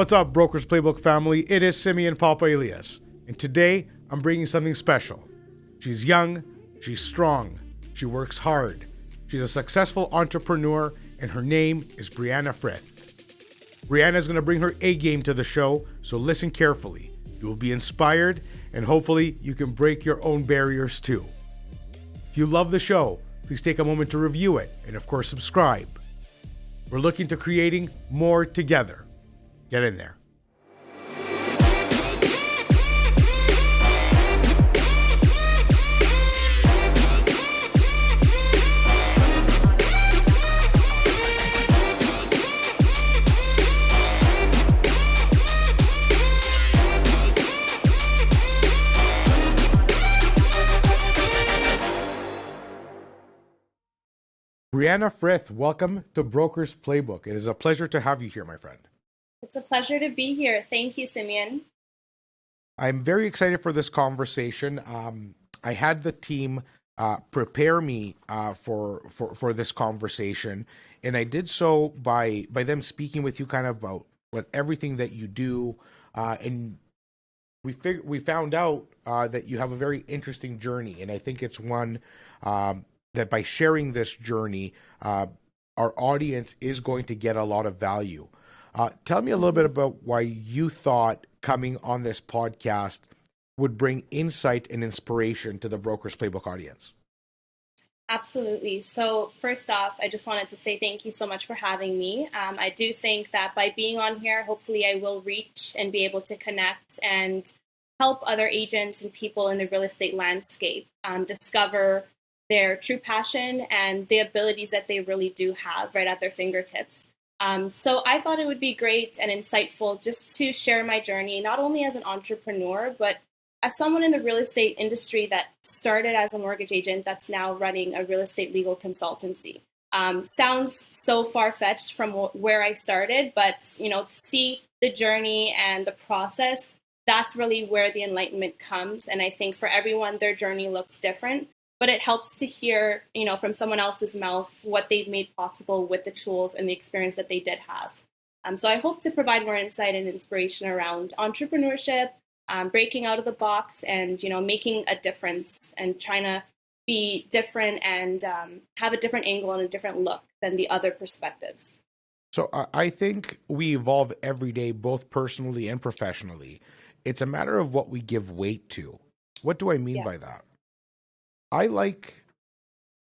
What's up, Brokers Playbook family? It is Simeon Papa Elias, and today I'm bringing something special. She's young, she's strong, she works hard, she's a successful entrepreneur, and her name is Brianna Frith. Brianna is going to bring her A game to the show, so listen carefully. You will be inspired, and hopefully you can break your own barriers too. If you love the show, please take a moment to review it, and of course subscribe. We're looking to creating more together. Get in there. Brianna Frith, welcome to Brokers Playbook. It is a pleasure to have you here, my friend. It's a pleasure to be here. Thank you, Simeon. I'm very excited for this conversation. I had the team prepare me for this conversation, and I did so by them speaking with you kind of about what everything that you do, and we found out that you have a very interesting journey, and I think it's one that by sharing this journey, our audience is going to get a lot of value. Tell me a little bit about why you thought coming on this podcast would bring insight and inspiration to the Brokers Playbook audience. Absolutely. So first off, I just wanted to say thank you so much for having me. I do think that by being on here, hopefully I will reach and be able to connect and help other agents and people in the real estate landscape discover their true passion and the abilities that they really do have right at their fingertips. So I thought it would be great and insightful just to share my journey, not only as an entrepreneur, but as someone in the real estate industry that started as a mortgage agent that's now running a real estate legal consultancy. Sounds so far-fetched from where I started, but to see the journey and the process, that's really where the enlightenment comes. And I think for everyone, their journey looks different. But it helps to hear, from someone else's mouth what they've made possible with the tools and the experience that they did have. So I hope to provide more insight and inspiration around entrepreneurship, breaking out of the box, and making a difference and trying to be different and have a different angle and a different look than the other perspectives. So I think we evolve every day, both personally and professionally. It's a matter of what we give weight to. What do I mean by that? I like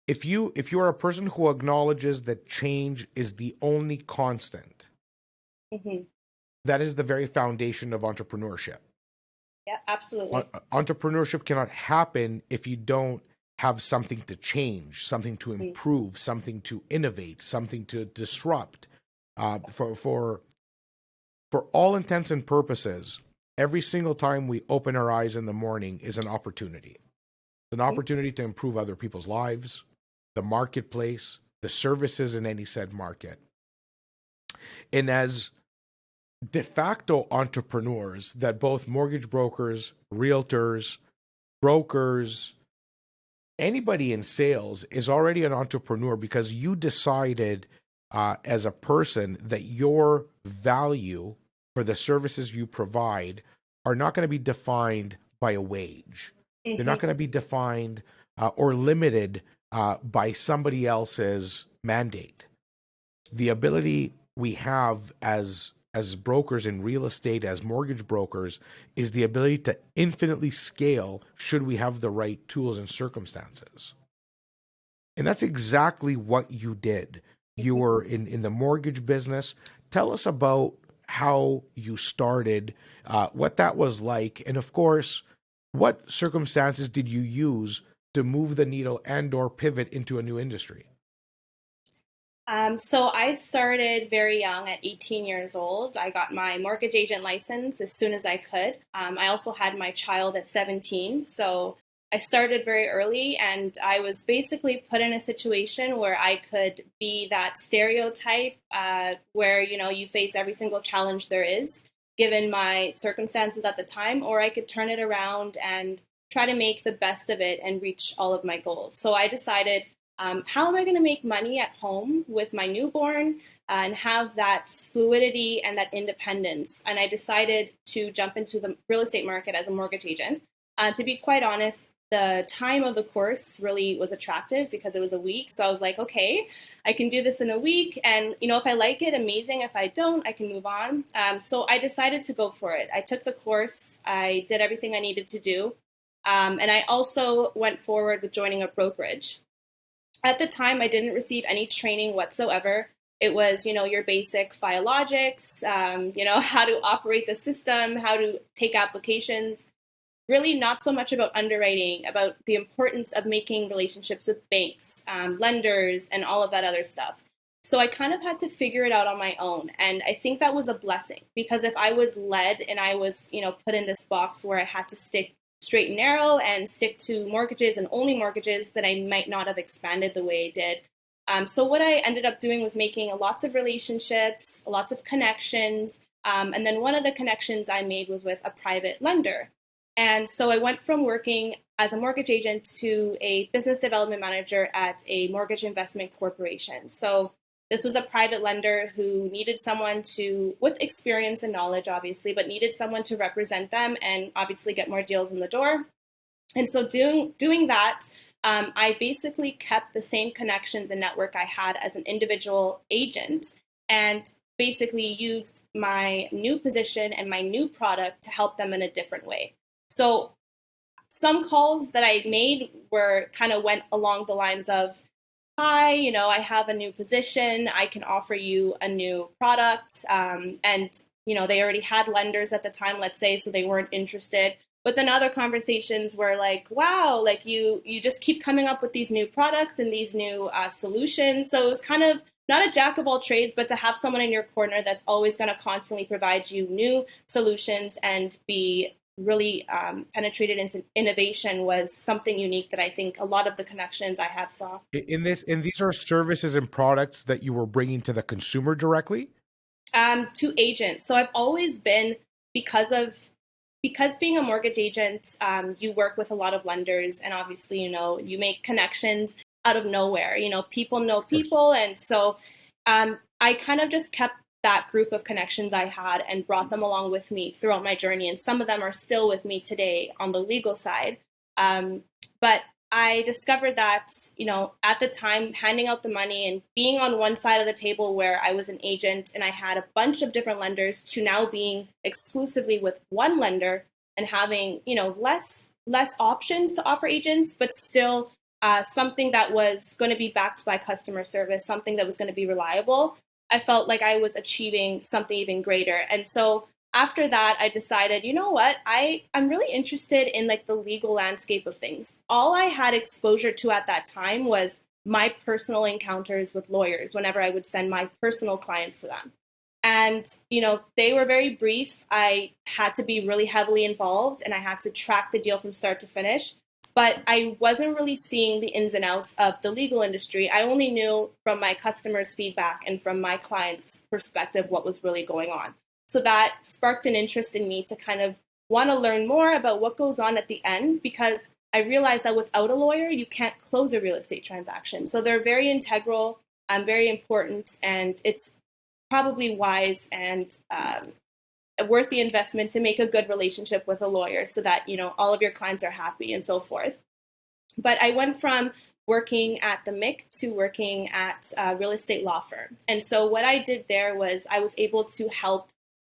if you are a person who acknowledges that change is the only constant. Mm-hmm. That is the very foundation of entrepreneurship. Yeah, absolutely. Entrepreneurship cannot happen if you don't have something to change, something to improve, something to innovate, something to disrupt. For all intents and purposes, every single time we open our eyes in the morning is an opportunity. It's an opportunity to improve other people's lives, the marketplace, the services in any said market. And as de facto entrepreneurs that both mortgage brokers, realtors, brokers, anybody in sales is already an entrepreneur because you decided as a person that your value for the services you provide are not going to be defined by a wage. They're not going to be defined or limited by somebody else's mandate. The ability we have as brokers in real estate, as mortgage brokers, is the ability to infinitely scale should we have the right tools and circumstances. And that's exactly what you did. You were in the mortgage business. Tell us about how you started, what that was like, and of course, what circumstances did you use to move the needle and or pivot into a new industry? So I started very young at 18 years old. I got my mortgage agent license as soon as I could. I also had my child at 17. So I started very early, and I was basically put in a situation where I could be that stereotype where, you face every single challenge there is, given my circumstances at the time, or I could turn it around and try to make the best of it and reach all of my goals. So I decided how am I going to make money at home with my newborn and have that fluidity and that independence? And I decided to jump into the real estate market as a mortgage agent. To be quite honest, the time of the course really was attractive because it was a week. So I was like, okay, I can do this in a week. And, if I like it, amazing. If I don't, I can move on. So I decided to go for it. I took the course. I did everything I needed to do. And I also went forward with joining a brokerage. At the time, I didn't receive any training whatsoever. It was, your basic file logics, how to operate the system, how to take applications. Really not so much about underwriting, about the importance of making relationships with banks, lenders, and all of that other stuff. So I kind of had to figure it out on my own. And I think that was a blessing because if I was led and I was, put in this box where I had to stick straight and narrow and stick to mortgages and only mortgages, then I might not have expanded the way I did. So what I ended up doing was making lots of relationships, lots of connections. And then one of the connections I made was with a private lender. And so I went from working as a mortgage agent to a business development manager at a mortgage investment corporation. So this was a private lender who needed someone with experience and knowledge, obviously, but needed someone to represent them and obviously get more deals in the door. And so doing that, I basically kept the same connections and network I had as an individual agent and basically used my new position and my new product to help them in a different way. So some calls that I made went along the lines of, hi, I have a new position. I can offer you a new product. And, they already had lenders at the time, let's say, so they weren't interested. But then other conversations were like, wow, like you just keep coming up with these new products and these new solutions. So it was kind of not a jack of all trades, but to have someone in your corner that's always going to constantly provide you new solutions and be really penetrated into innovation was something unique that I think a lot of the connections I have saw. And these are services and products that you were bringing to the consumer directly? To agents. So I've always been, because being a mortgage agent, you work with a lot of lenders, and obviously, you make connections out of nowhere. People know people, and so I kind of just kept that group of connections I had and brought them along with me throughout my journey. And some of them are still with me today on the legal side. But I discovered that, at the time, handing out the money and being on one side of the table where I was an agent and I had a bunch of different lenders to now being exclusively with one lender and having, less options to offer agents, but still something that was going to be backed by customer service, something that was going to be reliable. I felt like I was achieving something even greater. And so after that, I decided, you know what, I'm really interested in like the legal landscape of things. All I had exposure to at that time was my personal encounters with lawyers whenever I would send my personal clients to them. And, they were very brief. I had to be really heavily involved and I had to track the deal from start to finish. But I wasn't really seeing the ins and outs of the legal industry. I only knew from my customers' feedback and from my clients' perspective what was really going on. So that sparked an interest in me to kind of want to learn more about what goes on at the end, because I realized that without a lawyer, you can't close a real estate transaction. So they're very integral, very important, and it's probably wise and worth the investment to make a good relationship with a lawyer so that, all of your clients are happy and so forth. But I went from working at the MIC to working at a real estate law firm. And so what I did there was I was able to help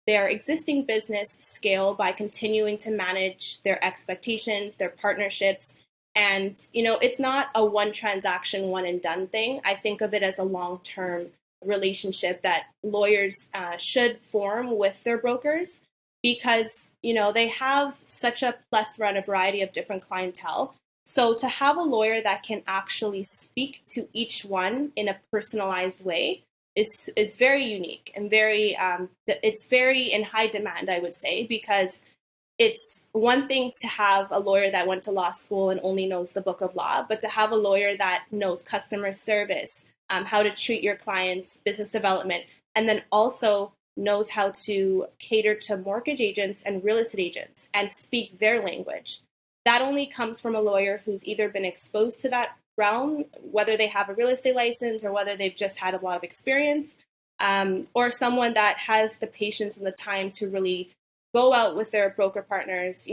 their existing business scale by continuing to manage their expectations, their partnerships. And, it's not a one transaction, one and done thing. I think of it as a long-term relationship that lawyers should form with their brokers because, they have such a plethora and a variety of different clientele. So to have a lawyer that can actually speak to each one in a personalized way is very unique and it's very in high demand, I would say, because it's one thing to have a lawyer that went to law school and only knows the book of law, but to have a lawyer that knows customer service, how to treat your clients, business development, and then also knows how to cater to mortgage agents and real estate agents and speak their language. That only comes from a lawyer who's either been exposed to that realm, whether they have a real estate license or whether they've just had a lot of experience, or someone that has the patience and the time to really go out with their broker partners,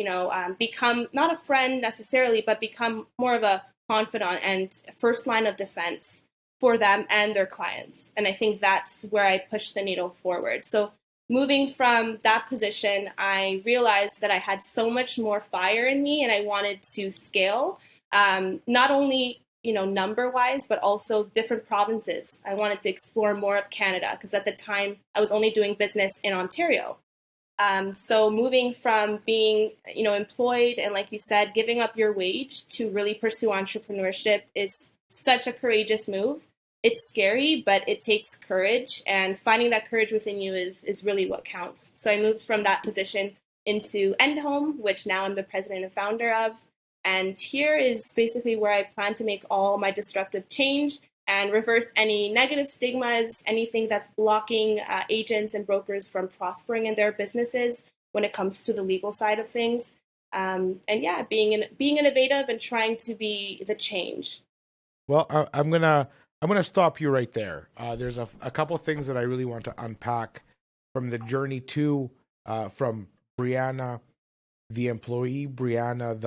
become not a friend necessarily, but become more of a confidant and first line of defense for them and their clients. And I think that's where I push the needle forward. So moving from that position, I realized that I had so much more fire in me and I wanted to scale, not only number wise, but also different provinces. I wanted to explore more of Canada because at the time I was only doing business in Ontario. So moving from being, employed and like you said, giving up your wage to really pursue entrepreneurship is such a courageous move. It's scary, but it takes courage, and finding that courage within you is really what counts. So I moved from that position into Endhome, which now I'm the president and founder of. And here is basically where I plan to make all my disruptive change and reverse any negative stigmas, anything that's blocking agents and brokers from prospering in their businesses when it comes to the legal side of things. And yeah, being innovative and trying to be the change. Well, I'm gonna stop you right there. There's a couple things that I really want to unpack from the journey to from Brianna, the employee, Brianna,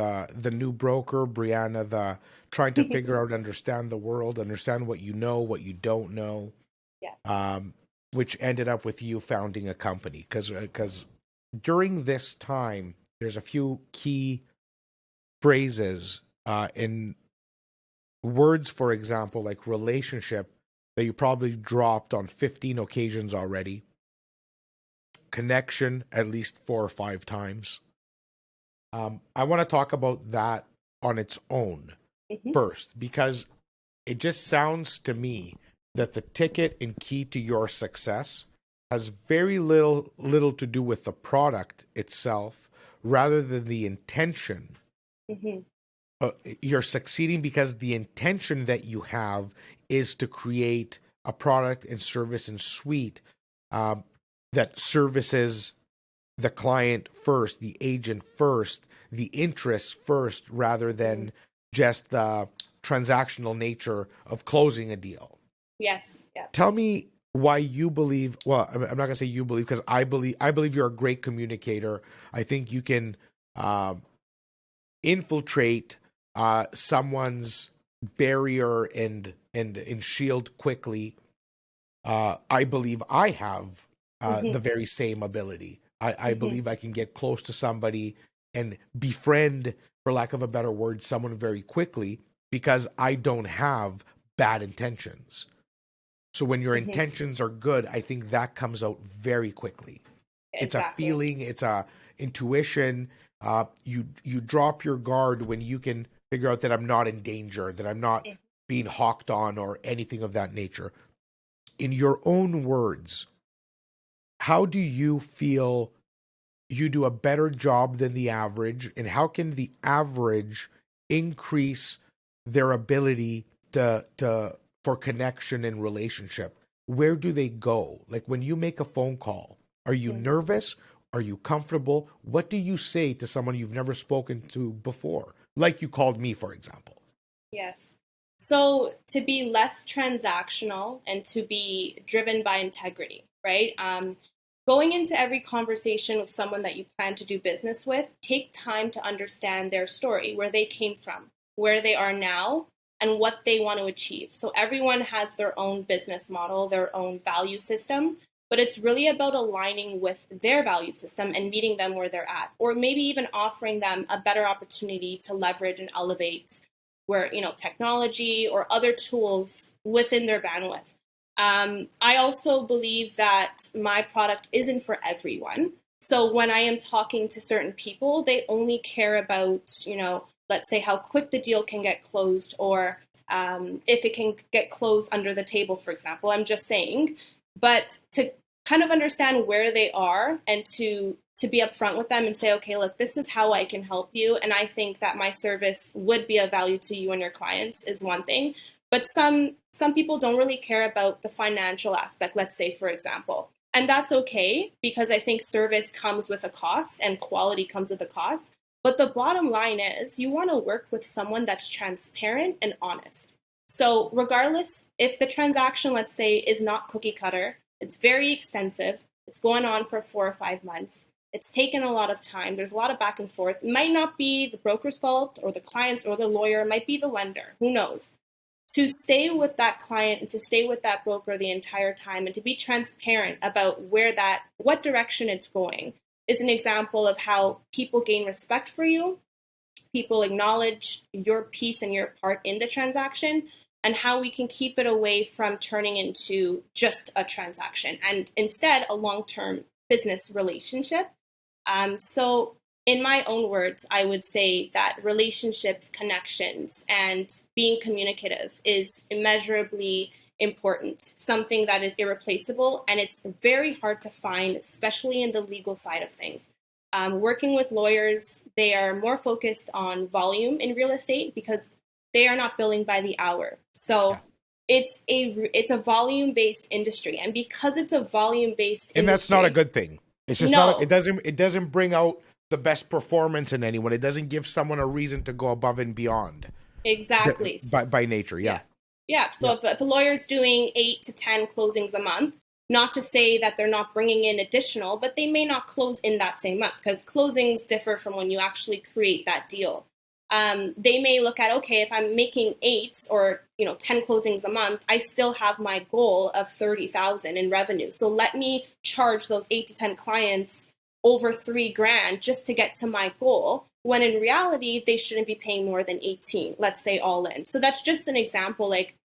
the new broker, Brianna, the trying to figure out, understand the world, understand what you know, what you don't know. Yeah. Which ended up with you founding a company because during this time there's a few key phrases in words, for example, like relationship, that you probably dropped on 15 occasions already. Connection, at least 4 or 5 times. I want to talk about that on its own first, because it just sounds to me that the ticket and key to your success has very little to do with the product itself, rather than the intention. You're succeeding because the intention that you have is to create a product and service and suite that services the client first, the agent first, the interest first, rather than just the transactional nature of closing a deal. Yes. Yeah. Tell me why you believe, well, I'm not going to say you believe, because I believe you're a great communicator. I think you can infiltrate someone's barrier and shield quickly. I believe I have the very same ability. I believe I can get close to somebody and befriend, for lack of a better word, someone very quickly, because I don't have bad intentions. So when your intentions are good, I think that comes out very quickly. Exactly. It's a feeling, it's a intuition. You drop your guard when you can figure out that I'm not in danger, that I'm not being hawked on or anything of that nature. In your own words, how do you feel you do a better job than the average, and how can the average increase their ability to for connection and relationship? Where do they go? Like when you make a phone call, are you nervous? Are you comfortable? What do you say to someone you've never spoken to before? Like you called me, for example. Yes. So to be less transactional and to be driven by integrity, right? Going into every conversation with someone that you plan to do business with, take time to understand their story, where they came from, where they are now, and what they want to achieve. So everyone has their own business model, their own value system, but it's really about aligning with their value system and meeting them where they're at, or maybe even offering them a better opportunity to leverage and elevate where, technology or other tools within their bandwidth. I also believe that my product isn't for everyone. So when I am talking to certain people, they only care about, let's say how quick the deal can get closed, or if it can get closed under the table, for example. I'm just saying, but to kind of understand where they are and to be upfront with them and say, okay, look, this is how I can help you. And I think that my service would be of value to you and your clients is one thing. But some people don't really care about the financial aspect, let's say, for example. And that's okay, because I think service comes with a cost and quality comes with a cost. But the bottom line is you want to work with someone that's transparent and honest. So, regardless if the transaction, let's say, is not cookie cutter, it's very extensive, it's going on for 4 or 5 months, it's taken a lot of time, there's a lot of back and forth. It might not be the broker's fault or the client's or the lawyer, it might be the lender, who knows? To stay with that client and to stay with that broker the entire time and to be transparent about what direction it's going is an example of how people gain respect for you, people acknowledge your piece and your part in the transaction, and how we can keep it away from turning into just a transaction and instead a long-term business relationship. So in my own words, I would say that relationships, connections, and being communicative is immeasurably important, something that is irreplaceable, and it's very hard to find, especially in the legal side of things. Working with lawyers, they are more focused on volume in real estate because they are not billing by the hour. So it's a volume-based industry, and because it's a volume-based industry, And that's not a good thing. It's just no, it doesn't bring out the best performance in anyone. It doesn't give someone a reason to go above and beyond. exactly. By nature, yeah. Yeah. So if a lawyer's doing 8 to 10 closings a month, not to say that they're not bringing in additional, but they may not close in that same month because closings differ from when you actually create that deal. They may look at, okay, if I'm making 8 or 10 closings a month, I still have my goal of 30,000 in revenue. So let me charge those 8 to 10 clients over $3,000 just to get to my goal, when in reality, they shouldn't be paying more than 18, let's say all in. So that's just an example, like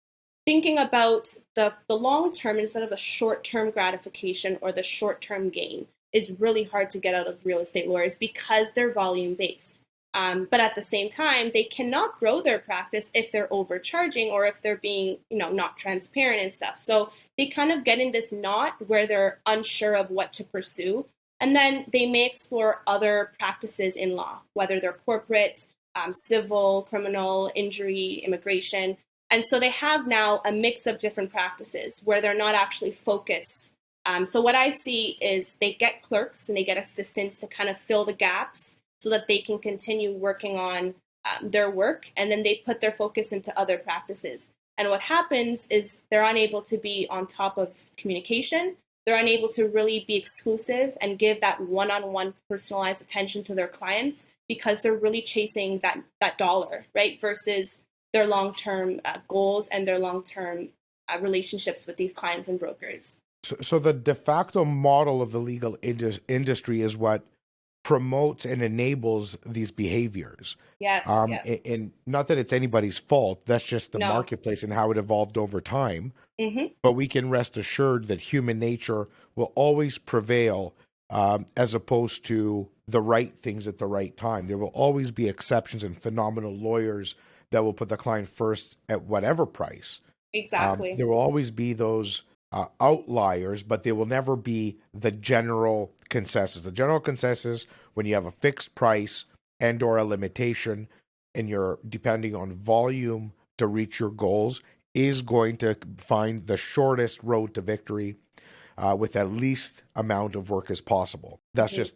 thinking about the long term instead of the short term gratification or the short term gain is really hard to get out of real estate lawyers because they're volume based. But at the same time, they cannot grow their practice if they're overcharging or if they're being, not transparent and stuff. So they kind of get in this knot where they're unsure of what to pursue. And then they may explore other practices in law, whether they're corporate, civil, criminal, injury, immigration. And so they have now a mix of different practices where they're not actually focused. So what I see is they get clerks and they get assistants to kind of fill the gaps so that they can continue working on their work, and then they put their focus into other practices. And what happens is they're unable to be on top of communication. They're unable to really be exclusive and give that one-on-one personalized attention to their clients because they're really chasing that dollar, right? Versus their long-term goals and their long-term relationships with these clients and brokers. So the de facto model of the legal industry is what promotes and enables these behaviors. Yes. And not that it's anybody's fault. That's just the marketplace and how it evolved over time. Mm-hmm. But we can rest assured that human nature will always prevail, as opposed to the right things at the right time. There will always be exceptions and phenomenal lawyers that will put the client first at whatever price. Exactly. There will always be those outliers, but they will never be the general consensus. The general consensus, when you have a fixed price and or a limitation, and you're depending on volume to reach your goals, is going to find the shortest road to victory with at least amount of work as possible. That's just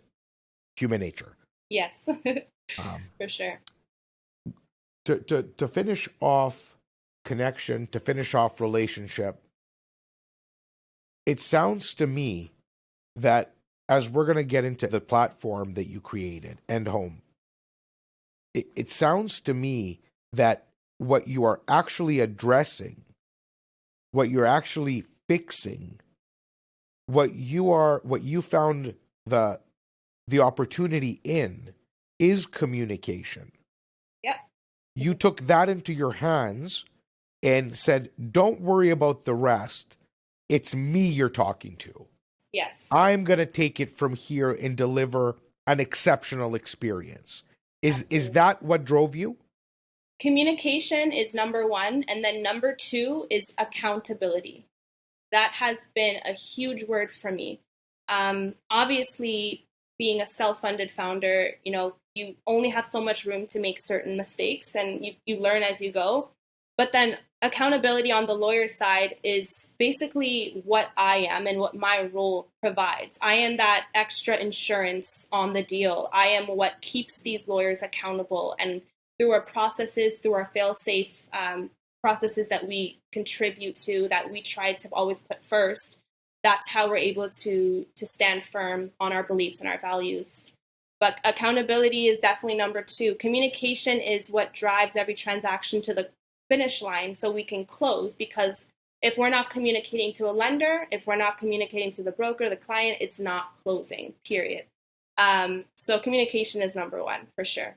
human nature. Yes, for sure. To finish off connection, to finish off relationship, it sounds to me that as we're going to get into the platform that you created, Endhome, it sounds to me that what you are actually addressing, what you're actually fixing, what you found the opportunity in is communication. Yep. You took that into your hands and said, don't worry about the rest. It's me you're talking to. Yes. I'm going to take it from here and deliver an exceptional experience. Is that what drove you? Communication is number one. And then number two is accountability. That has been a huge word for me. Obviously, being a self-funded founder, you only have so much room to make certain mistakes and you learn as you go. But then accountability on the lawyer side is basically what I am and what my role provides. I am that extra insurance on the deal. I am what keeps these lawyers accountable. And through our processes, through our fail-safe processes that we contribute to, that we try to always put first, that's how we're able to stand firm on our beliefs and our values. But accountability is definitely number two. Communication is what drives every transaction to the finish line so we can close, because if we're not communicating to a lender, if we're not communicating to the broker, the client, it's not closing, period. So communication is number one for sure.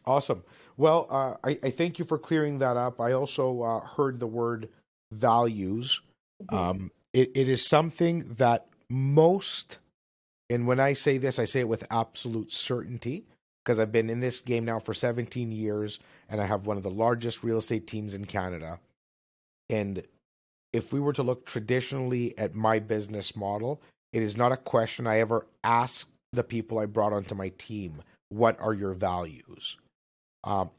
Awesome. Well, I thank you for clearing that up. I also heard the word values. Mm-hmm. It is something that most, and when I say this, I say it with absolute certainty, because I've been in this game now for 17 years and I have one of the largest real estate teams in Canada. And if we were to look traditionally at my business model, it is not a question I ever ask the people I brought onto my team, what are your values?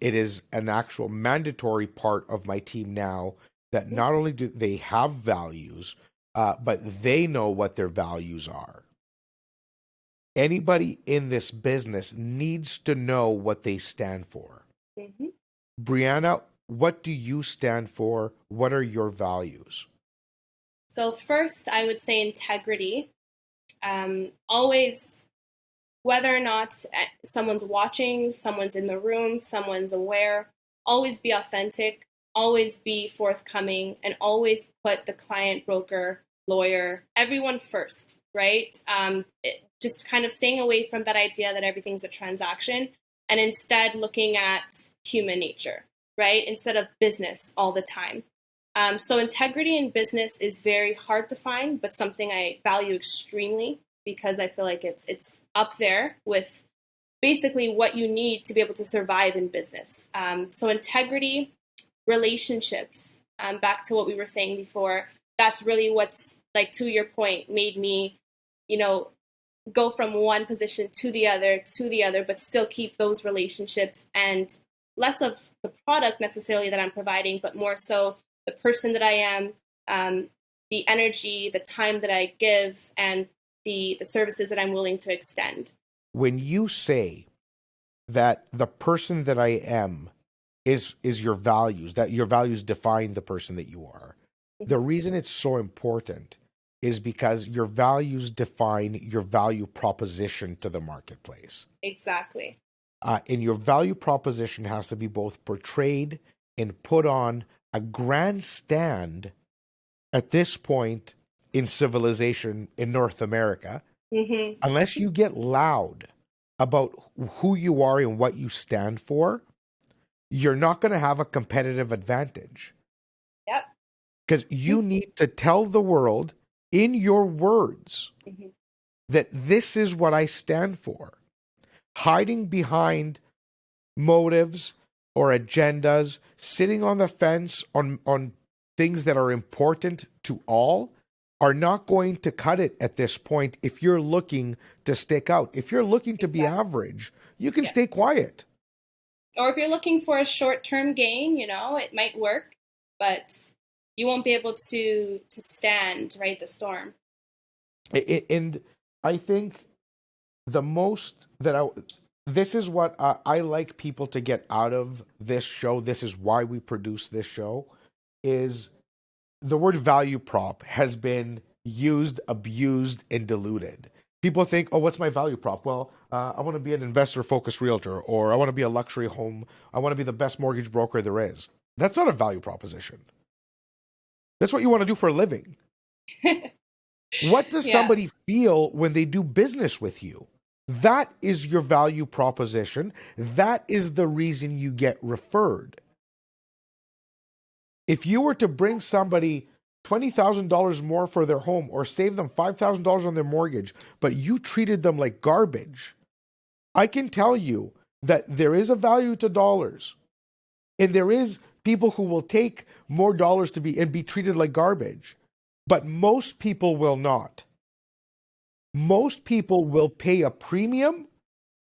It is an actual mandatory part of my team now that not only do they have values, but they know what their values are. Anybody in this business needs to know what they stand for. Mm-hmm. Brianna, what do you stand for? What are your values? So first, I would say integrity. Always, whether or not someone's watching, someone's in the room, someone's aware, always be authentic, always be forthcoming, and always put the client, broker, lawyer, everyone first, right? Just kind of staying away from that idea that everything's a transaction and instead looking at human nature, right? Instead of business all the time. So integrity in business is very hard to find, but something I value extremely, because I feel like it's up there with basically what you need to be able to survive in business. So integrity, relationships, back to what we were saying before, that's really what's, like, to your point, made me, go from one position to the other, but still keep those relationships, and less of the product necessarily that I'm providing, but more so the person that I am, the energy, the time that I give, and the services that I'm willing to extend. When you say that the person that I am is your values, that your values define the person that you are, the reason it's so important is because your values define your value proposition to the marketplace. Exactly. And your value proposition has to be both portrayed and put on a grandstand at this point in civilization in North America, Mm-hmm. unless you get loud about who you are and what you stand for, you're not going to have a competitive advantage. Yep. Because you need to tell the world in your words Mm-hmm. that this is what I stand for. Hiding behind motives or agendas, sitting on the fence on things that are important to all, are not going to cut it at this point if you're looking to stick out. If you're looking to be Exactly. average, you can Yeah. stay quiet. Or if you're looking for a short-term gain, it might work, but you won't be able to stand, right, the storm. And I think the most that this is what I like people to get out of this show. This is why we produce this show. Is the word value prop has been used, abused, and diluted. People think, oh, what's my value prop? Well, I want to be an investor-focused realtor, or I want to be a luxury home. I want to be the best mortgage broker there is. That's not a value proposition. That's what you want to do for a living. What does Yeah. somebody feel when they do business with you? That is your value proposition. That is the reason you get referred. If you were to bring somebody $20,000 more for their home or save them $5,000 on their mortgage, but you treated them like garbage, I can tell you that there is a value to dollars. And there is people who will take more dollars to be treated like garbage. But most people will not. Most people will pay a premium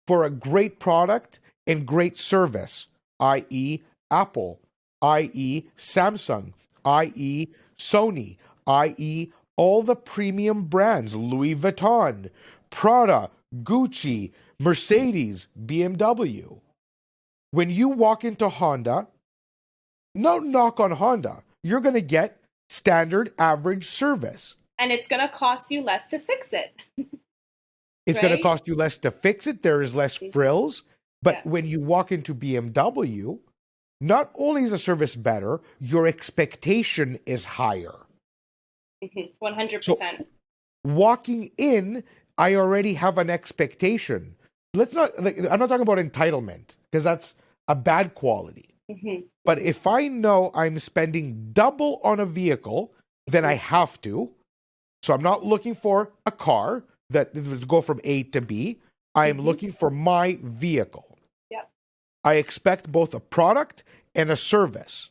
for a great product and great service, i.e., Apple. i.e., Samsung, i.e., Sony, i.e., all the premium brands, Louis Vuitton, Prada, Gucci, Mercedes, BMW. When you walk into Honda, no knock on Honda, you're going to get standard average service. And it's going to cost you less to fix it. It's going to Right? cost you less to fix it. There is less frills. But Yeah. when you walk into BMW, not only is the service better, your expectation is higher. 100%. So walking in, I already have an expectation. Let's not, like, I'm not talking about entitlement because that's a bad quality. But if I know I'm spending double on a vehicle, then I have to. So I'm not looking for a car that would go from A to B. I am looking for my vehicle. Yep. I expect both a product and a service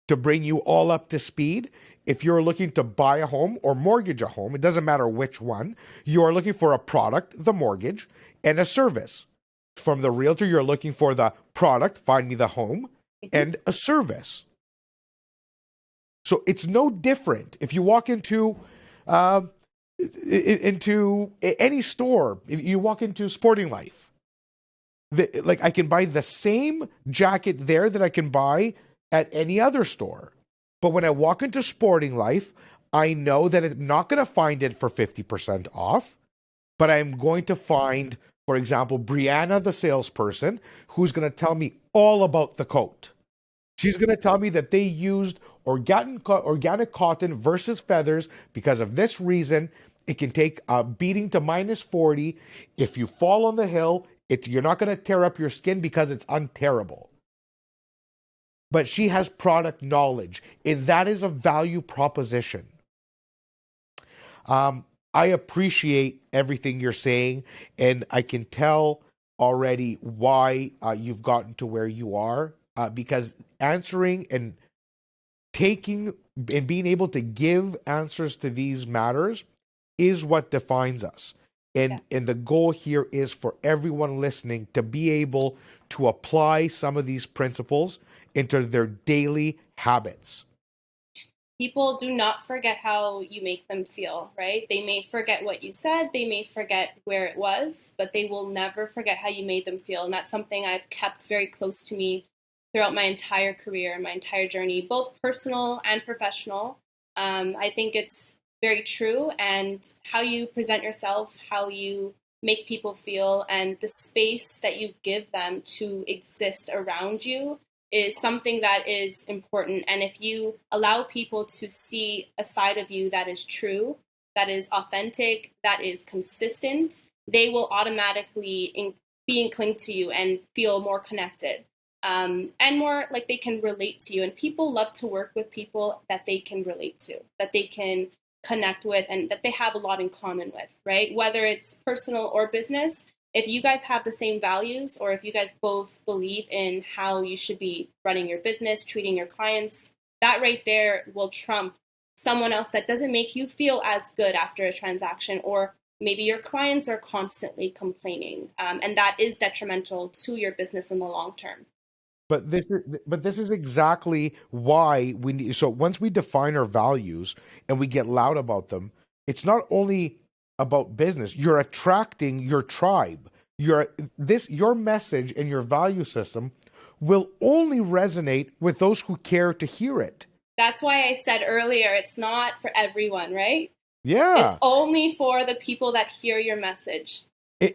to bring you all up to speed. If you're looking to buy a home or mortgage a home, it doesn't matter which one, you are looking for a product, the mortgage, and a service. From the realtor, you're looking for the product, find me the home, and a service. So it's no different. If you walk into any store, if you walk into Sporting Life, like I can buy the same jacket there that I can buy at any other store. But when I walk into Sporting Life, I know that I'm not going to find it for 50% off, but I'm going to find, for example, Brianna, the salesperson, who's going to tell me all about the coat. She's going to tell me that they used organic cotton versus feathers because of this reason. It can take a beating to -40. If you fall on the hill, you're not going to tear up your skin because it's unterrible. But she has product knowledge, and that is a value proposition. I appreciate everything you're saying, and I can tell already why you've gotten to where you are, because answering and taking and being able to give answers to these matters is what defines us. And the goal here is for everyone listening to be able to apply some of these principles into their daily habits. People do not forget how you make them feel, right? They may forget what you said, they may forget where it was, but they will never forget how you made them feel. And that's something I've kept very close to me throughout my entire career, my entire journey, both personal and professional. I think it's very true. And how you present yourself, how you make people feel, and the space that you give them to exist around you is something that is important. And if you allow people to see a side of you that is true, that is authentic, that is consistent, they will automatically be inclined to you and feel more connected. And more like they can relate to you. And people love to work with people that they can relate to, that they can connect with, and that they have a lot in common with, right? Whether it's personal or business, if you guys have the same values, or if you guys both believe in how you should be running your business, treating your clients, that right there will trump someone else that doesn't make you feel as good after a transaction, or maybe your clients are constantly complaining, and that is detrimental to your business in the long term. But this is exactly why we need. So once we define our values and we get loud about them, it's not only about business. You're attracting your tribe. Your message and your value system will only resonate with those who care to hear it. That's why I said earlier, it's not for everyone, right? Yeah. It's only for the people that hear your message.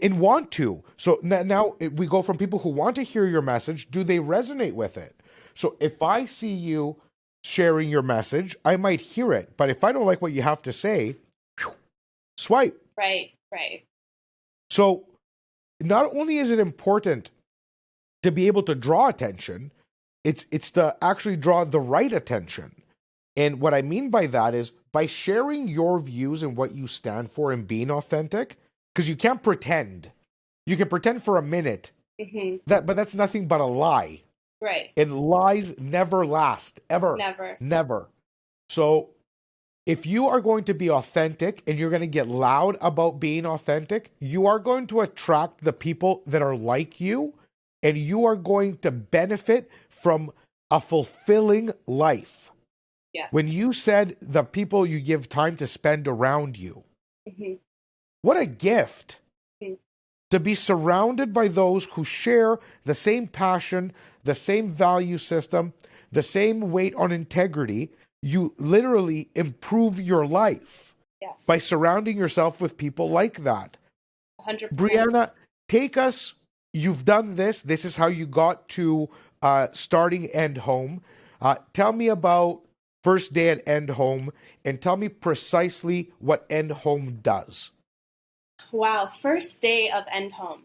And want to. So now we go from people who want to hear your message. Do they resonate with it? So if I see you sharing your message, I might hear it. But if I don't like what you have to say, swipe. Right. So not only is it important to be able to draw attention, it's to actually draw the right attention. And what I mean by that is by sharing your views and what you stand for and being authentic, because you can't pretend. You can pretend for a minute, but that's nothing but a lie. Right. And lies never last, ever. Never. So if you are going to be authentic and you're going to get loud about being authentic, you are going to attract the people that are like you, and you are going to benefit from a fulfilling life. Yeah. When you said the people you give time to spend around you, Mm-hmm. what a gift Mm-hmm. to be surrounded by those who share the same passion, the same value system, the same weight on integrity. You literally improve your life by Yes. surrounding yourself with people like that. 100%. Brianna, take us. You've done this. This is how you got to starting Endhome. Tell me about first day at Endhome and tell me precisely what Endhome does. Wow. First day of Endhome.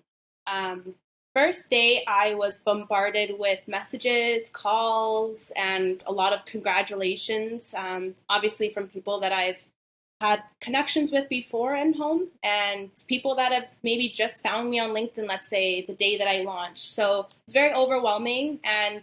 First day, I was bombarded with messages, calls, and a lot of congratulations, obviously from people that I've had connections with before Endhome and people that have maybe just found me on LinkedIn, let's say, the day that I launched. So it's very overwhelming, and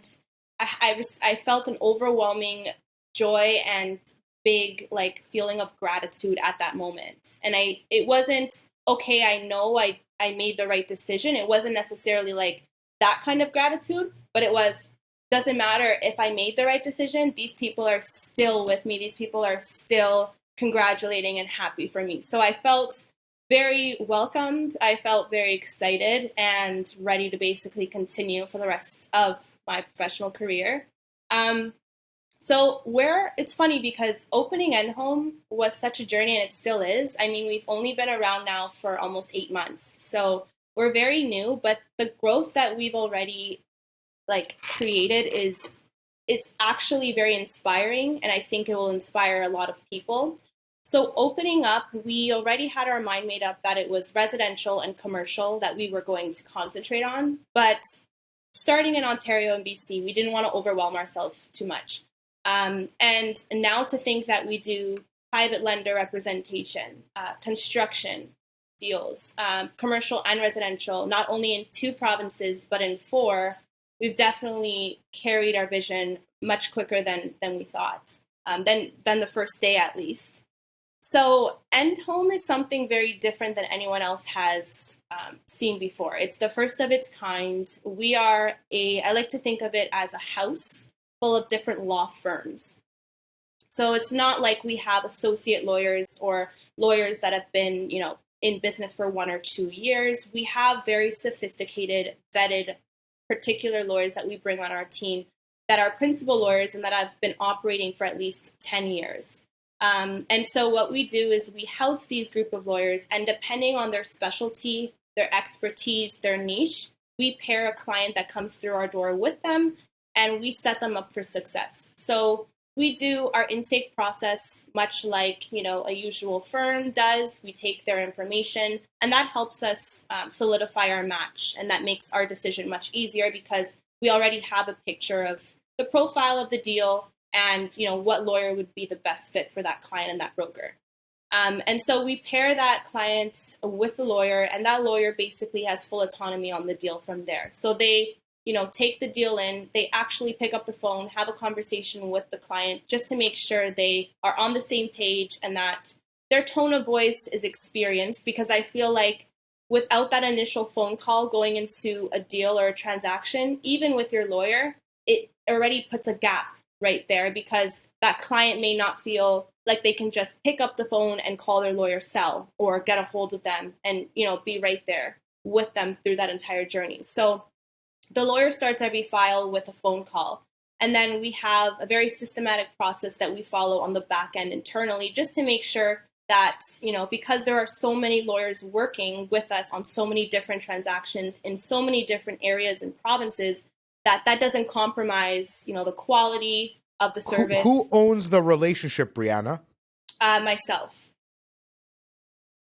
I felt an overwhelming joy and big like feeling of gratitude at that moment. And it wasn't okay, I know I made the right decision. It wasn't necessarily like that kind of gratitude, but it was doesn't matter if I made the right decision, these people are still with me. These people are still congratulating and happy for me. So I felt very welcomed. I felt very excited and ready to basically continue for the rest of my professional career. Um, so where it's funny because opening Endhome was such a journey and it still is. I mean, we've only been around now for almost 8 months. So we're very new, but the growth that we've already like created is it's actually very inspiring and I think it will inspire a lot of people. So opening up, we already had our mind made up that it was residential and commercial that we were going to concentrate on, but starting in Ontario and BC, we didn't want to overwhelm ourselves too much. And now to think that we do private lender representation, construction deals, commercial and residential, not only in 2 provinces, but in 4, we've definitely carried our vision much quicker than we thought, than the first day at least. So, Endhome is something very different than anyone else has seen before. It's the first of its kind. I like to think of it as a house full of different law firms. So, it's not like we have associate lawyers or lawyers that have been, in business for 1 or 2 years. We have very sophisticated, vetted, particular lawyers that we bring on our team that are principal lawyers and that have been operating for at least 10 years. And so what we do is we house these group of lawyers, and depending on their specialty, their expertise, their niche, we pair a client that comes through our door with them, and we set them up for success. So we do our intake process much like a usual firm does. We take their information, and that helps us solidify our match, and that makes our decision much easier because we already have a picture of the profile of the deal and what lawyer would be the best fit for that client and that broker. And so we pair that client with the lawyer, and that lawyer basically has full autonomy on the deal from there. So they take the deal in, they actually pick up the phone, have a conversation with the client just to make sure they are on the same page and that their tone of voice is experienced, because I feel like without that initial phone call going into a deal or a transaction, even with your lawyer, it already puts a gap right there because that client may not feel like they can just pick up the phone and call their lawyer cell or get a hold of them and be right there with them through that entire journey. So the lawyer starts every file with a phone call. And then we have a very systematic process that we follow on the back end internally just to make sure that, because there are so many lawyers working with us on so many different transactions in so many different areas and provinces, that doesn't compromise, the quality of the Who service. owns the relationship, Brianna? Myself.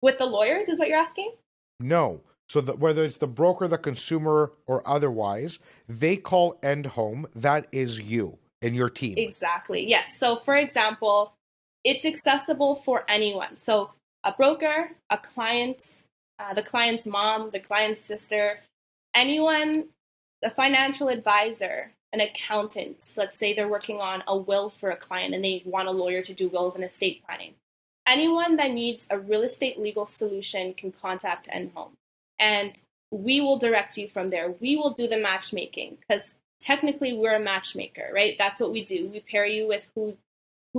With the lawyers is what you're asking? No. So that whether it's the broker, the consumer, or otherwise, they call Endhome. That is you and your team. Exactly. Yes. So, for example, it's accessible for anyone. So, a broker, a client, the client's mom, the client's sister, anyone, a financial advisor, an accountant. Let's say they're working on a will for a client and they want a lawyer to do wills and estate planning. Anyone that needs a real estate legal solution can contact Endhome, and we will direct you from there. We will do the matchmaking because technically we're a matchmaker, right? That's what we do. We pair you with who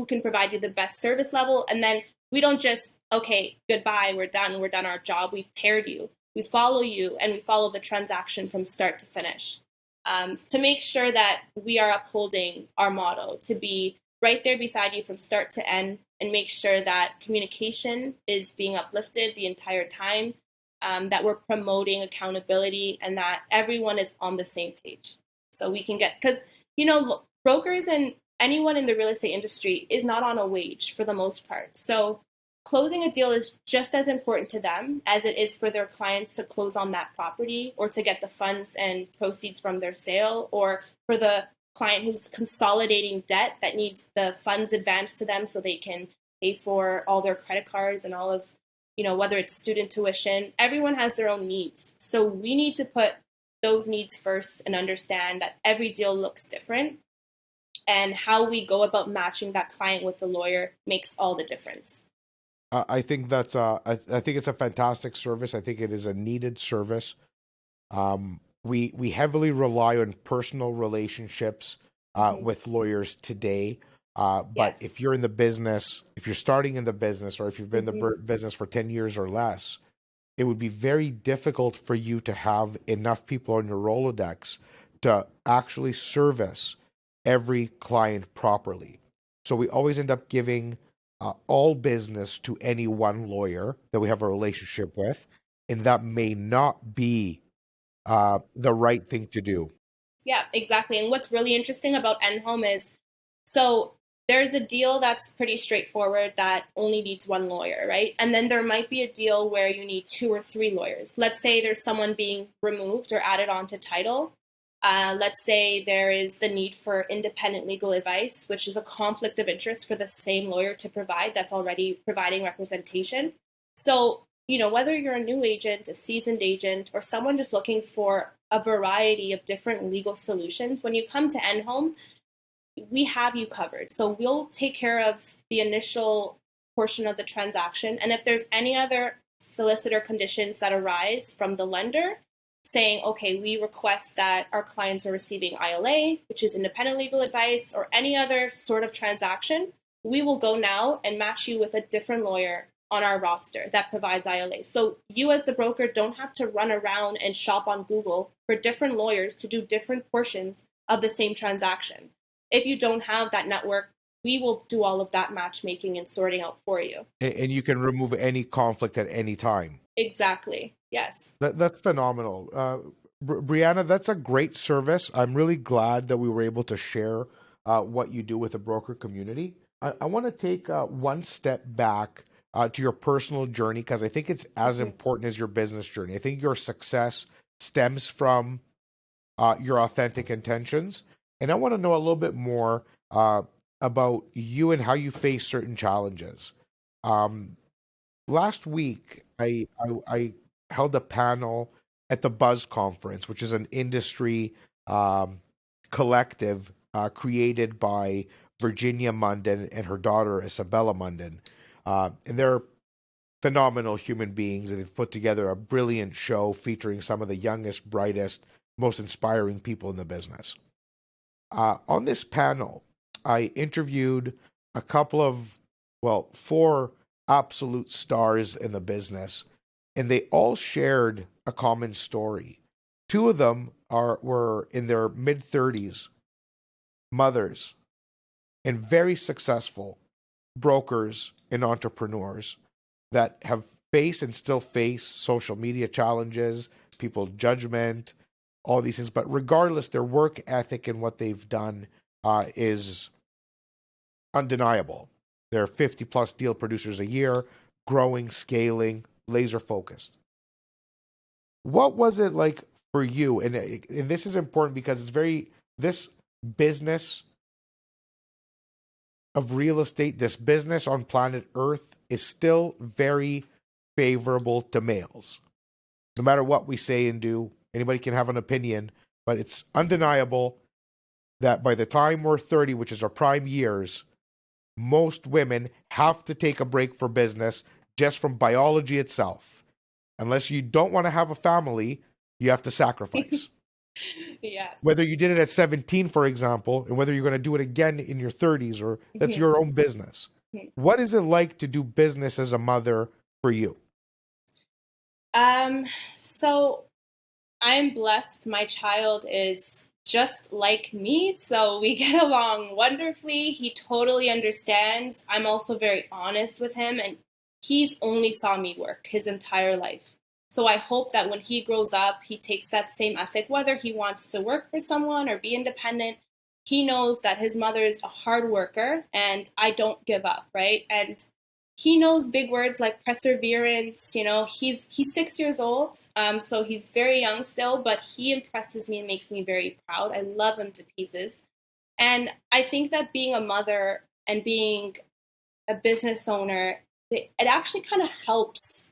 can provide you the best service level, and then we don't just, okay, goodbye, we're done our job. We've paired you, we follow you, and we follow the transaction from start to finish, to make sure that we are upholding our motto to be right there beside you from start to end, and make sure that communication is being uplifted the entire time, that we're promoting accountability, and that everyone is on the same page. So we can get, because, brokers and anyone in the real estate industry is not on a wage for the most part. So closing a deal is just as important to them as it is for their clients to close on that property, or to get the funds and proceeds from their sale, or for the client who's consolidating debt that needs the funds advanced to them so they can pay for all their credit cards and all of, whether it's student tuition. Everyone has their own needs. So we need to put those needs first and understand that every deal looks different, and how we go about matching that client with the lawyer makes all the difference. I think I think it's a fantastic service. I think it is a needed service. We heavily rely on personal relationships with lawyers today. But if Yes. you're in the business, if you're starting in the business, or if you've been in the Hmm. business for 10 years or less, it would be very difficult for you to have enough people on your Rolodex to actually service every client properly. So we always end up giving all business to any one lawyer that we have a relationship with, and that may not be the right thing to do. Yeah, exactly. And what's really interesting about Endhome is, so there's a deal that's pretty straightforward that only needs one lawyer, right? And then there might be a deal where you need two or three lawyers. Let's say there's someone being removed or added onto title. Let's say there is the need for independent legal advice, which is a conflict of interest for the same lawyer to provide that's already providing representation. So, whether you're a new agent, a seasoned agent, or someone just looking for a variety of different legal solutions, when you come to Endhome, we have you covered. So we'll take care of the initial portion of the transaction. And if there's any other solicitor conditions that arise from the lender saying, okay, we request that our clients are receiving ILA, which is independent legal advice, or any other sort of transaction, we will go now and match you with a different lawyer on our roster that provides ILA. So you as the broker don't have to run around and shop on Google for different lawyers to do different portions of the same transaction. If you don't have that network, we will do all of that matchmaking and sorting out for you. And you can remove any conflict at any time. Exactly. Yes. That's phenomenal. Brianna, that's a great service. I'm really glad that we were able to share what you do with the broker community. I want to take one step back to your personal journey, because I think it's as Mm-hmm. important as your business journey. I think your success stems from your authentic intentions. And I want to know a little bit more about you and how you face certain challenges. Um, Last week, I held a panel at the Buzz Conference, which is an industry um, collective created by Virginia Munden and her daughter Isabella Munden. And they're phenomenal human beings, and they've put together a brilliant show featuring some of the youngest, brightest, most inspiring people in the business. On this panel, I interviewed a couple of, well, four absolute stars in the business, and they all shared a common story. Two of them were in their mid 30s, mothers, and very successful brokers and entrepreneurs that have faced and still face social media challenges, people judgment, all these things. But regardless, their work ethic and what they've done is undeniable. They're 50 plus deal producers a year, growing, scaling, laser focused. What was it like for you? And this is important because this business of real estate, this business on planet Earth is still very favorable to males. No matter what we say and do, anybody can have an opinion, but it's undeniable that by the time we're 30, which is our prime years, most women have to take a break for business just from biology itself. Unless you don't want to have a family, you have to sacrifice. Yeah. Whether you did it at 17, for example, and whether you're going to do it again in your 30s, or that's Mhm. your own business. Mhm. What is it like to do business as a mother for you? Um, so I'm blessed. My child is just like me, so we get along wonderfully. He totally understands. I'm also very honest with him, and he's only saw me work his entire life. So I hope that when he grows up, he takes that same ethic, whether he wants to work for someone or be independent. He knows that his mother is a hard worker and I don't give up, right? And he knows big words like perseverance. He's 6 years old, so he's very young still, but he impresses me and makes me very proud. I love him to pieces, and I think that being a mother and being a business owner, it actually kind of helps,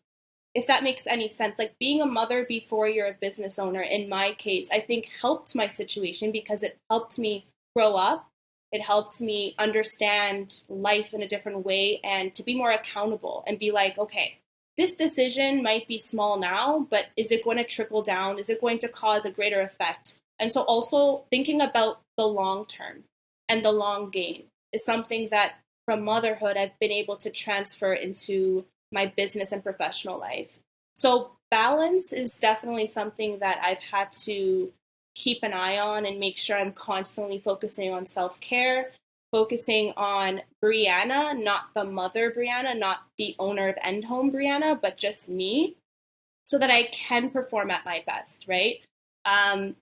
if that makes any sense. Like being a mother before you're a business owner, in my case, I think helped my situation because it helped me grow up. It helped me understand life in a different way and to be more accountable and be like, okay, this decision might be small now, but is it going to trickle down? Is it going to cause a greater effect? And so also thinking about the long term and the long game is something that from motherhood I've been able to transfer into my business and professional life. So balance is definitely something that I've had to keep an eye on and make sure I'm constantly focusing on self-care, focusing on Brianna, not the mother Brianna, not the owner of Endhome Brianna, but just me, so that I can perform at my best, right?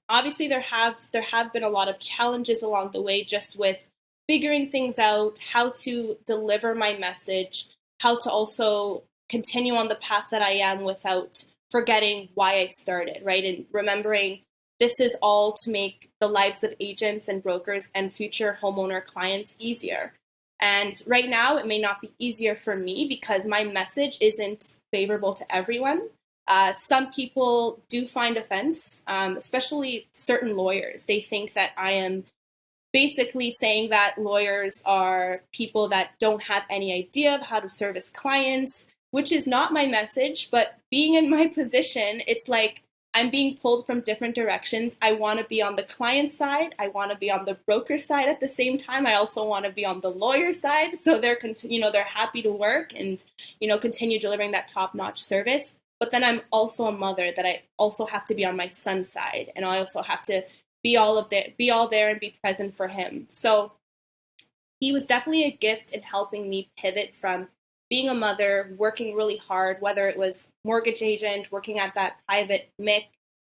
Obviously, there have been a lot of challenges along the way, just with figuring things out, how to deliver my message, how to also continue on the path that I am without forgetting why I started, right? And remembering this is all to make the lives of agents and brokers and future homeowner clients easier. And right now, it may not be easier for me because my message isn't favorable to everyone. Some people do find offense, especially certain lawyers. They think that I am basically saying that lawyers are people that don't have any idea of how to service clients, which is not my message. But being in my position, it's like I'm being pulled from different directions. I want to be on the client side. I want to be on the broker side at the same time. I also want to be on the lawyer side. So they're happy to work and continue delivering that top-notch service. But then I'm also a mother that I also have to be on my son's side, and I also have to be all there and be present for him. So he was definitely a gift in helping me pivot from being a mother, working really hard, whether it was mortgage agent, working at that private MIC,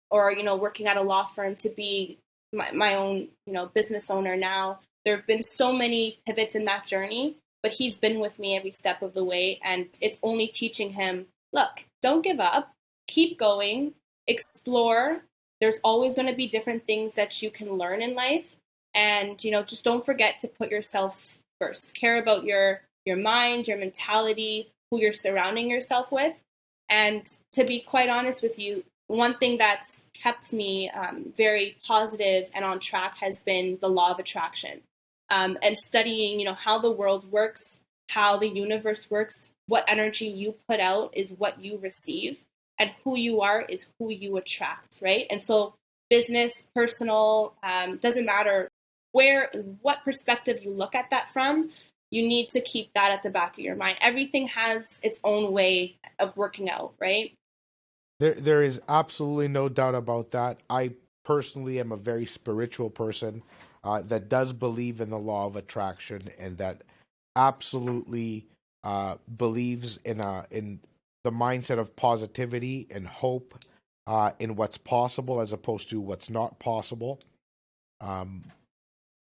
or working at a law firm, to be my own business owner now. There have been so many pivots in that journey, but he's been with me every step of the way, and it's only teaching him, look, don't give up, keep going, explore. There's always going to be different things that you can learn in life, and just don't forget to put yourself first. Care about your mind, your mentality, who you're surrounding yourself with. And to be quite honest with you, one thing that's kept me very positive and on track has been the law of attraction, and studying how the world works, how the universe works. What energy you put out is what you receive, and who you are is who you attract, right? And so business, personal, doesn't matter what perspective you look at that from. You need to keep that at the back of your mind. Everything has its own way of working out, right? There is absolutely no doubt about that. I personally am a very spiritual person that does believe in the law of attraction, and that absolutely believes in the mindset of positivity and hope, in what's possible as opposed to what's not possible. Um,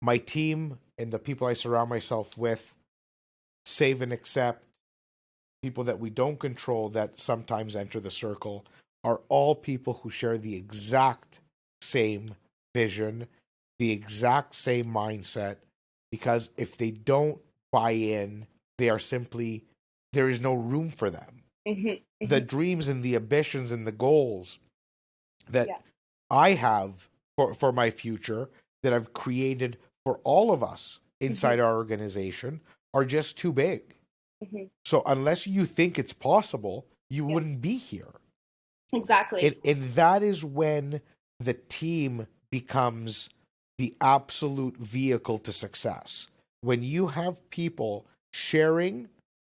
my team and the people I surround myself with save and accept, people that we don't control that sometimes enter the circle, are all people who share the exact same vision, the exact same mindset. Because if they don't buy in, they are simply, there is no room for them. Mm-hmm, The mm-hmm. dreams and the ambitions and the goals that Yeah. I have for my future, that I've created for all of us Mm-hmm, inside our organization, are just too big. mm-hmm. So unless you think it's possible, you Yeah. wouldn't be here. Exactly. And that is when the team becomes the absolute vehicle to success. When you have people sharing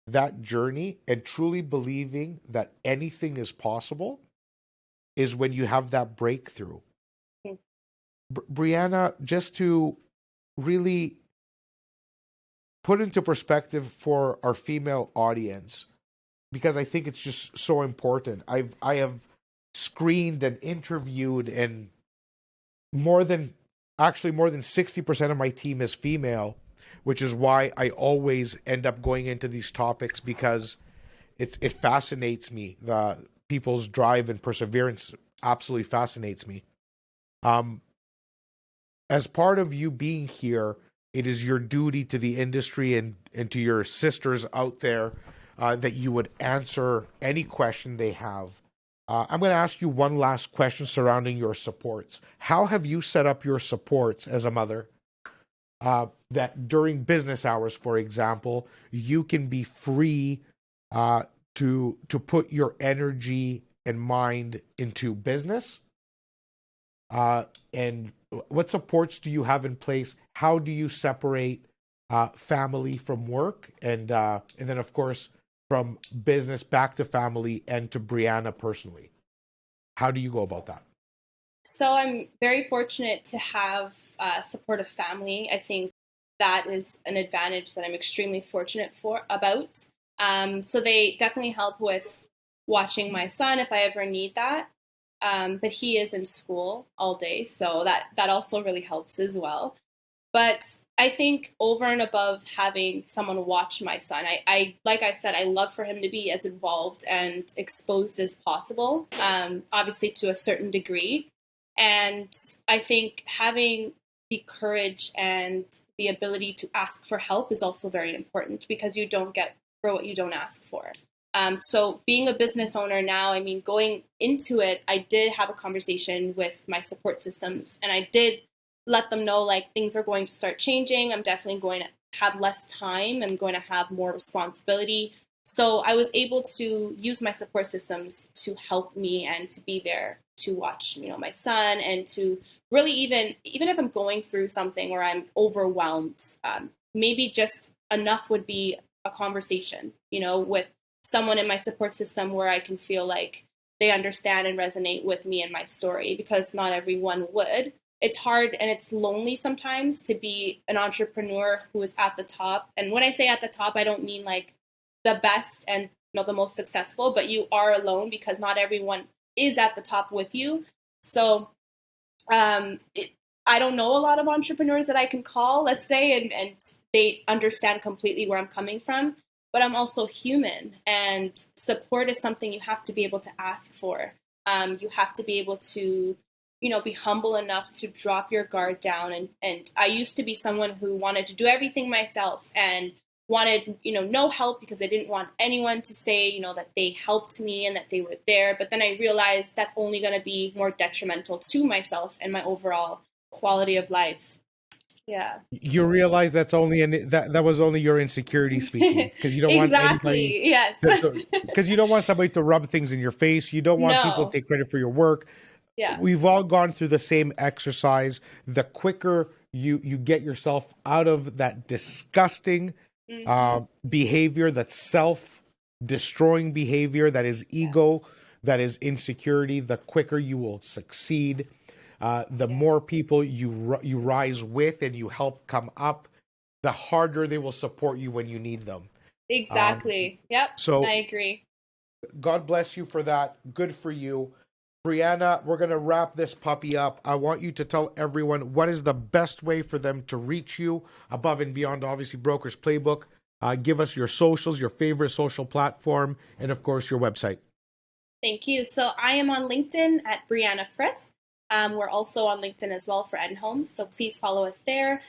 that journey and truly believing that anything is possible, is when you have that breakthrough. Brianna, just to really put into perspective for our female audience, because I think it's just so important. I have screened and interviewed, and more than 60% of my team is female, which is why I always end up going into these topics, because it fascinates me. The people's drive and perseverance absolutely fascinates me. As part of you being here, it is your duty to the industry and to your sisters out there, that you would answer any question they have. I'm going to ask you one last question surrounding your supports. How have you set up your supports as a mother, that during business hours, for example, you can be free to put your energy and mind into business? And what supports do you have in place? How do you separate family from work, and then of course from business back to family and to Brianna personally? How do you go about that? So I'm very fortunate to have a supportive family. I think that is an advantage that I'm extremely fortunate about. So they definitely help with watching my son if I ever need that. But he is in school all day, so that also really helps as well. But I think over and above having someone watch my son, I like I said, I love for him to be as involved and exposed as possible, obviously to a certain degree. And I think having the courage and the ability to ask for help is also very important, because you don't get for what you don't ask for. So being a business owner now, I mean, going into it, I did have a conversation with my support systems, and I did let them know, like, things are going to start changing. I'm definitely going to have less time. I'm going to have more responsibility. So I was able to use my support systems to help me and to be there to watch, my son, and to really, even if I'm going through something where I'm overwhelmed, maybe just enough would be a conversation, with someone in my support system where I can feel like they understand and resonate with me and my story, because not everyone would. It's hard and it's lonely sometimes to be an entrepreneur who is at the top. And when I say at the top, I don't mean like the best and the most successful, but you are alone because not everyone is at the top with you. So I don't know a lot of entrepreneurs that I can call, let's say, and they understand completely where I'm coming from. But I'm also human, and support is something you have to be able to ask for. You have to be able to, be humble enough to drop your guard down. And I used to be someone who wanted to do everything myself and wanted, no help, because I didn't want anyone to say, that they helped me and that they were there. But then I realized that's only going to be more detrimental to myself and my overall quality of life. Yeah. You realize that was only your insecurity speaking, because you don't want anybody, Exactly. Yes. because you don't want somebody to rub things in your face. You don't want people to No. take credit for your work. Yeah. We've all gone through the same exercise. The quicker you get yourself out of that disgusting behavior, that self destroying behavior, that is ego, that is insecurity, the quicker you will succeed. The more people you rise with and you help come up, the harder they will support you when you need them. Exactly. Yep. So I agree. God bless you for that. Good for you. Brianna, we're going to wrap this puppy up. I want you to tell everyone what is the best way for them to reach you above and beyond, obviously, Broker's Playbook. Give us your socials, your favorite social platform, and of course, your website. Thank you. So I am on LinkedIn at Brianna Frith. We're also on LinkedIn as well for Endhome, so please follow us there.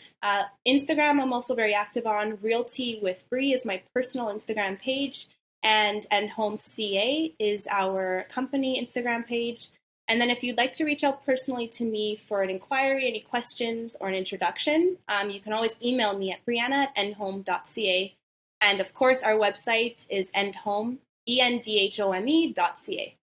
Instagram, I'm also very active on. Realty with Bri is my personal Instagram page, and Endhome CA is our company Instagram page. And then if you'd like to reach out personally to me for an inquiry, any questions, or an introduction, you can always email me at brianna@endhome.ca. And of course, our website is endhome, endhome.ca.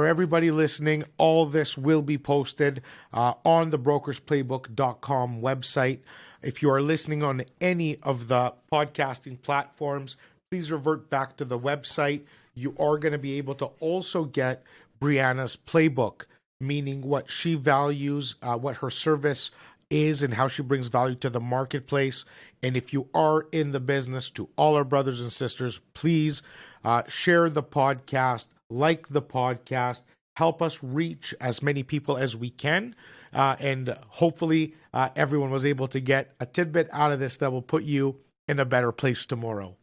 For everybody listening, all this will be posted on the brokersplaybook.com website. If you are listening on any of the podcasting platforms, please revert back to the website. You are going to be able to also get Brianna's playbook, meaning what she values, what her service is, and how she brings value to the marketplace. And if you are in the business, to all our brothers and sisters, please share the podcast, like the podcast, help us reach as many people as we can. And hopefully everyone was able to get a tidbit out of this that will put you in a better place tomorrow.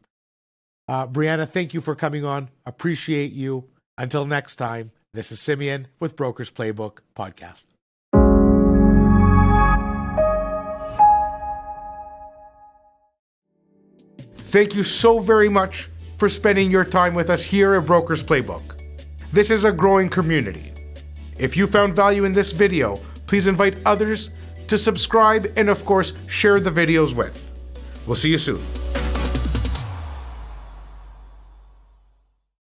Brianna, thank you for coming on. Appreciate you. Until next time, this is Simeon with Broker's Playbook Podcast. Thank you so very much for spending your time with us here at Broker's Playbook. This is a growing community. If you found value in this video, please invite others to subscribe and, of course, share the videos with. We'll see you soon.